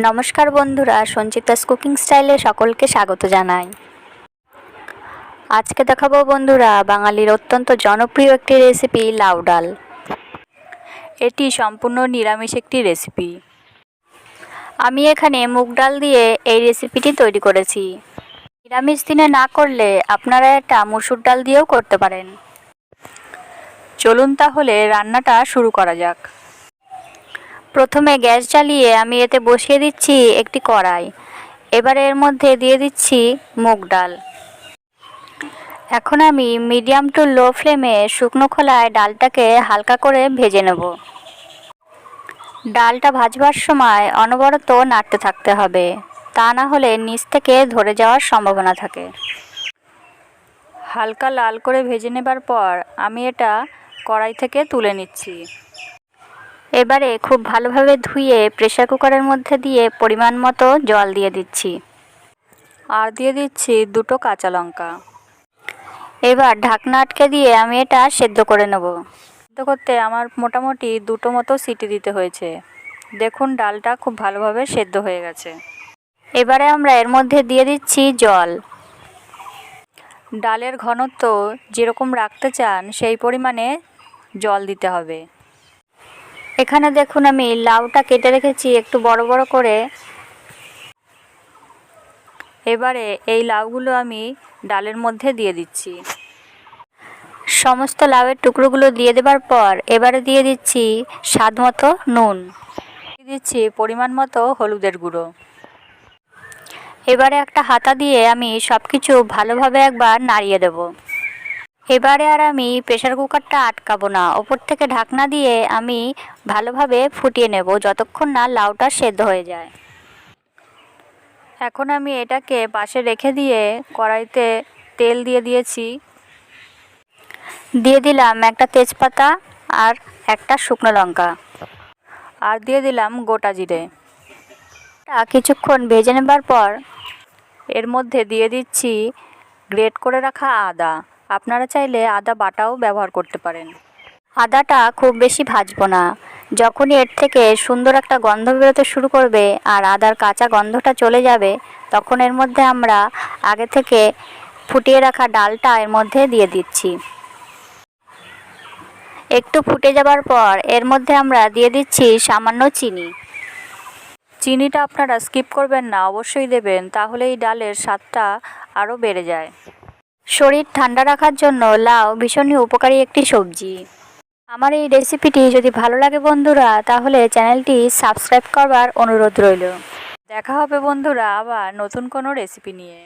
নমস্কার বন্ধুরা, সঞ্চিতাস কুকিং স্টাইলে সকলকে স্বাগত জানাই। আজকে দেখাবো বন্ধুরা বাঙালির অত্যন্ত জনপ্রিয় একটি রেসিপি লাউ ডাল। এটি সম্পূর্ণ নিরামিষ একটি রেসিপি। আমি এখানে মুগ ডাল দিয়ে এই রেসিপিটি তৈরি করেছি। নিরামিষ দিনে না করলে আপনারা এটা মসুর ডাল দিয়েও করতে পারেন। চলুন তাহলে রান্নাটা শুরু করা যাক। প্রথমে গ্যাস জ্বালিয়ে আমি এতে বসিয়ে দিচ্ছি একটি কড়াই। এবারে এর মধ্যে দিয়ে দিচ্ছি মুগ ডাল। এখন আমি মিডিয়াম টু লো ফ্লেমে শুকনো খোলায় ডালটাকে হালকা করে ভেজে নেব। ডালটা ভাজবার সময় অনবরত নাড়তে থাকতে হবে, তা না হলে নিচ থেকে ধরে যাওয়ার সম্ভাবনা থাকে। হালকা লাল করে ভেজে নেবার পর আমি এটা কড়াই থেকে তুলে নিচ্ছি। এবারে খুব ভালোভাবে ধুয়ে প্রেসার কুকারের মধ্যে দিয়ে পরিমাণ মতো জল দিয়ে দিচ্ছি, আর দিয়ে দিচ্ছি দুটো কাঁচা লঙ্কা। এবার ঢাকনা আটকে দিয়ে আমি এটা সেদ্ধ করে নেব। সেদ্ধ করতে আমার মোটামুটি দুটো মতো সিটি দিতে হয়েছে। দেখুন ডালটা খুব ভালোভাবে সেদ্ধ হয়ে গেছে। এবারে আমরা এর মধ্যে দিয়ে দিচ্ছি জল। ডালের ঘনত্ব যেরকম রাখতে চান সেই পরিমাণে জল দিতে হবে। এখানে দেখুন আমি লাউটা কেটে রেখেছি একটু বড় বড় করে। এবারে এই লাউগুলো আমি ডালের মধ্যে দিয়ে দিচ্ছি। সমস্ত লাউয়ের টুকরোগুলো দিয়ে দেবার পর এবারে দিয়ে দিচ্ছি স্বাদ মতো নুন, দিয়ে দিচ্ছি পরিমাণ মতো হলুদের গুঁড়ো। এবারে একটা হাতা দিয়ে আমি সব কিছু ভালোভাবে একবার নাড়িয়ে দেব। এবারে আর আমি প্রেসার কুকারটা আটকাবো না, ওপর থেকে ঢাকনা দিয়ে আমি ভালোভাবে ফুটিয়ে নেব যতক্ষণ না লাউটা সেদ্ধ হয়ে যায়। এখন আমি এটাকে পাশে রেখে দিয়ে কড়াইতে তেল দিয়ে দিয়েছি। দিয়ে দিলাম একটা তেজপাতা আর একটা শুকনো লঙ্কা, আর দিয়ে দিলাম গোটা জিরে। কিছুক্ষণ ভেজে নেবার পর এর মধ্যে দিয়ে দিচ্ছি গ্রেট করে রাখা আদা। আপনারা চাইলে আদা বাটাও ব্যবহার করতে পারেন। আদাটা খুব বেশি ভাজবো না। যখনই এর থেকে সুন্দর একটা গন্ধ বেরোতে শুরু করবে আর আদার কাঁচা গন্ধটা চলে যাবে, তখন এর মধ্যে আমরা আগে থেকে ফুটিয়ে রাখা ডালটা এর মধ্যে দিয়ে দিচ্ছি। একটু ফুটে যাবার পর এর মধ্যে আমরা দিয়ে দিচ্ছি সামান্য চিনি। চিনিটা আপনারা স্কিপ করবেন না, অবশ্যই দেবেন, তাহলে এই ডালের স্বাদটা আরও বেড়ে যায়। শরীর ঠান্ডা রাখার জন্য লাউ ভীষণই উপকারী একটি সবজি। আমার এই রেসিপিটি যদি ভালো লাগে বন্ধুরা, তাহলে চ্যানেলটি সাবস্ক্রাইব করবার অনুরোধ রইল। দেখা হবে বন্ধুরা আবার নতুন কোনো রেসিপি নিয়ে।